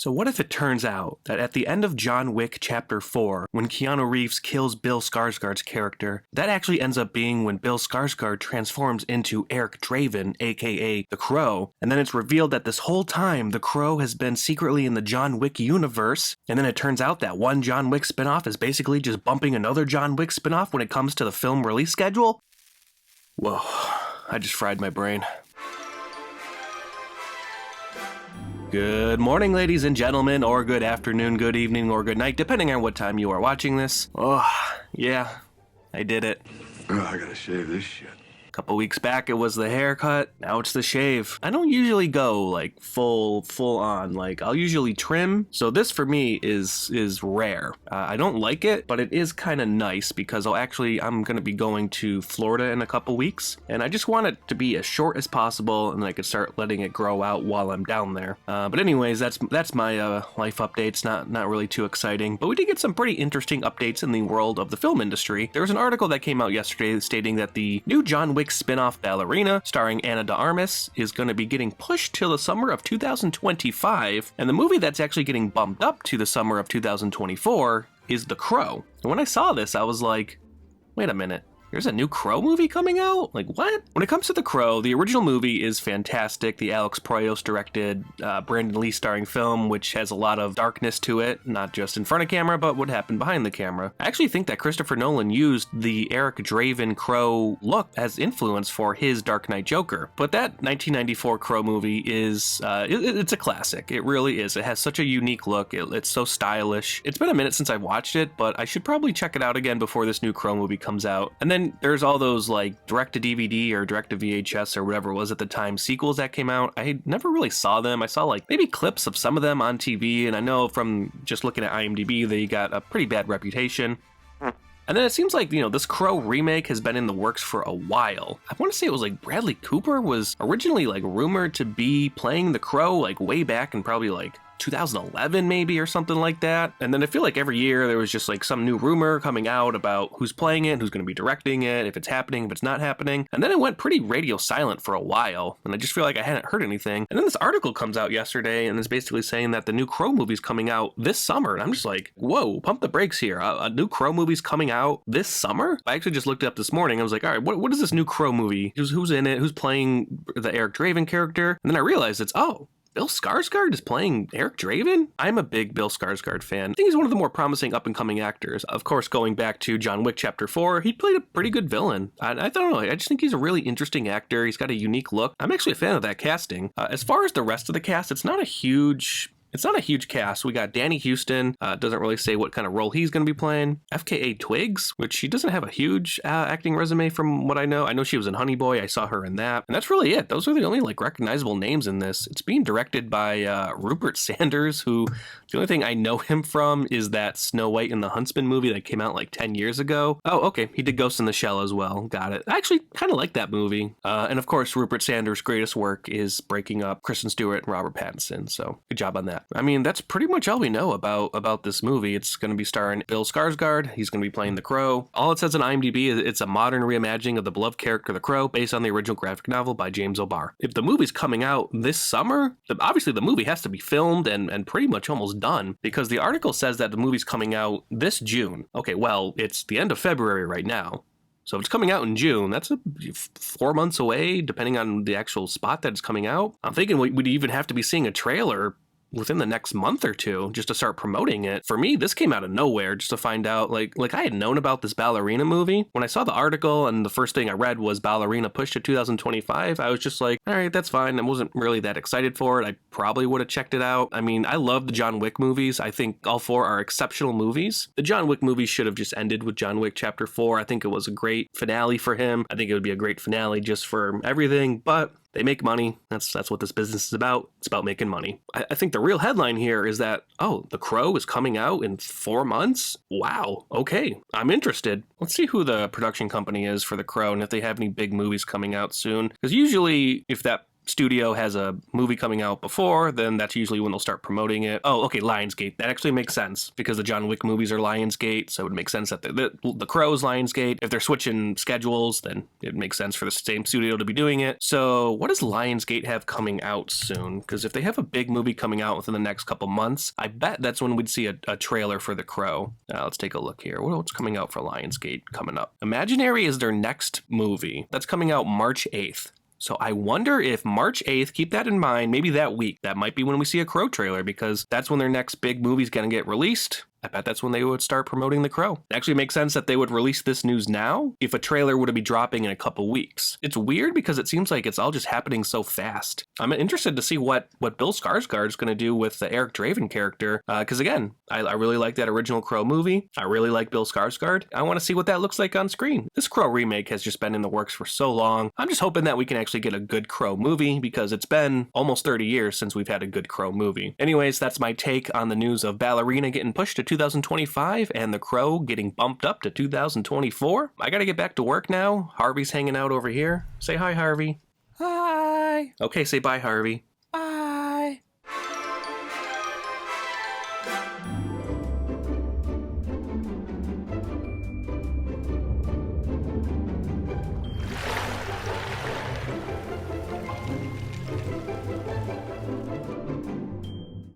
So what if it turns out that at the end of John Wick Chapter 4, when Keanu Reeves kills Bill Skarsgård's character, that actually ends up being when Bill Skarsgård transforms into Eric Draven, aka the Crow, and then it's revealed that this whole time the Crow has been secretly in the John Wick universe, and then it turns out that one John Wick spinoff is basically just bumping another John Wick spinoff when it comes to the film release schedule? Whoa, I just fried my brain. Good morning, ladies and gentlemen, or good afternoon, good evening, or good night, depending on what time you are watching this. Oh, yeah, I did it. Oh, I gotta shave this shit. A couple weeks back, it was the haircut. Now it's the shave. I don't usually go like full on. Like I'll usually trim. So this for me is rare. I don't like it, but it is kind of nice because I'm going to be going to Florida in a couple weeks, and I just want it to be as short as possible, and I could start letting it grow out while I'm down there. But anyways, that's my life updates. Not really too exciting, but we did get some pretty interesting updates in the world of the film industry. There was an article that came out yesterday stating that the new John Wick spin-off Ballerina, starring Ana de Armas, is going to be getting pushed till the summer of 2025, and the movie that's actually getting bumped up to the summer of 2024 is The Crow. And when I saw this, I was like, wait a minute. There's a new Crow movie coming out? Like, what? When it comes to The Crow, the original movie is fantastic. The Alex Proyas directed, Brandon Lee starring film, which has a lot of darkness to it, not just in front of camera, but what happened behind the camera. I actually think that Christopher Nolan used the Eric Draven Crow look as influence for his Dark Knight Joker. But that 1994 Crow movie is, it's a classic. It really is. It has such a unique look. It's so stylish. It's been a minute since I watched it, but I should probably check it out again before this new Crow movie comes out. And then there's all those like direct-to-DVD or direct-to-VHS or whatever it was at the time sequels that came out. I never really saw them. I saw like maybe clips of some of them on TV, and I know from just looking at IMDb they got a pretty bad reputation. And then it seems like, this Crow remake has been in the works for a while. I want to say it was like Bradley Cooper was originally like rumored to be playing the Crow like way back in probably like 2011 maybe or something like that. And then I feel like every year there was just like some new rumor coming out about who's playing it, who's going to be directing it, if it's happening, if it's not happening. And then it went pretty radio silent for a while, and I just feel like I hadn't heard anything. And then this article comes out yesterday and is basically saying that the new Crow movie's coming out this summer. And I'm just like, whoa, pump the brakes here. A new Crow movie's coming out this summer? I actually just looked it up this morning. I was like, all right, what is this new Crow movie? Who's in it? Who's playing the Eric Draven character? And then I realized Bill Skarsgård is playing Eric Draven? I'm a big Bill Skarsgård fan. I think he's one of the more promising up-and-coming actors. Of course, going back to John Wick Chapter 4, he played a pretty good villain. I don't know, I just think he's a really interesting actor. He's got a unique look. I'm actually a fan of that casting. As far as the rest of the cast, it's not a huge cast. We got Danny Houston, doesn't really say what kind of role he's going to be playing. FKA Twigs, which she doesn't have a huge acting resume from what I know. I know she was in Honey Boy. I saw her in that. And that's really it. Those are the only like recognizable names in this. It's being directed by Rupert Sanders, who the only thing I know him from is that Snow White and the Huntsman movie that came out like 10 years ago. Oh, okay. He did Ghost in the Shell as well. Got it. I actually kind of like that movie. And of course, Rupert Sanders' greatest work is breaking up Kristen Stewart and Robert Pattinson. So good job on that. I mean, that's pretty much all we know about this movie. It's going to be starring Bill Skarsgård. He's going to be playing the Crow. All it says on IMDb is it's a modern reimagining of the beloved character the Crow based on the original graphic novel by James O'Barr. If the movie's coming out this summer, obviously the movie has to be filmed and pretty much almost done, because the article says that the movie's coming out this June. Okay, well, it's the end of February right now. So if it's coming out in June, that's 4 months away, depending on the actual spot that it's coming out. I'm thinking we'd even have to be seeing a trailer within the next month or two just to start promoting it. For me, this came out of nowhere just to find out, like I had known about this Ballerina movie. When I saw the article and the first thing I read was Ballerina pushed to 2025, I was just like, all right, that's fine. I wasn't really that excited for it. I probably would have checked it out. I mean, I love the John Wick movies. I think all four are exceptional movies. The John Wick movies should have just ended with John Wick Chapter 4. I think it was a great finale for him. I think it would be a great finale just for everything, but they make money. That's what this business is about. It's about making money. I think the real headline here is that, The Crow is coming out in 4 months? Wow. Okay. I'm interested. Let's see who the production company is for The Crow and if they have any big movies coming out soon. Because usually if that studio has a movie coming out before, then that's usually when they'll start promoting it. Oh, okay, Lionsgate. That actually makes sense because the John Wick movies are Lionsgate, so it would make sense that the Crow's Lionsgate. If they're switching schedules, then it makes sense for the same studio to be doing it. So what does Lionsgate have coming out soon? Because if they have a big movie coming out within the next couple months, I bet that's when we'd see a trailer for The Crow. Let's take a look here. What's coming out for Lionsgate coming up? Imaginary is their next movie. That's coming out March 8th. So I wonder if March 8th, keep that in mind, maybe that week, that might be when we see a Crow trailer, because that's when their next big movie's going to get released. I bet that's when they would start promoting The Crow. It actually makes sense that they would release this news now if a trailer would be dropping in a couple weeks. It's weird because it seems like it's all just happening so fast. I'm interested to see what Bill Skarsgård is going to do with the Eric Draven character. Because again, I really like that original Crow movie. I really like Bill Skarsgård. I want to see what that looks like on screen. This Crow remake has just been in the works for so long. I'm just hoping that we can actually get a good Crow movie because it's been almost 30 years since we've had a good Crow movie. Anyways, that's my take on the news of Ballerina getting pushed to 2025 and The Crow getting bumped up to 2024. I gotta get back to work now. Harvey's hanging out over here. Say hi, Harvey. Hi. Okay, say bye, Harvey.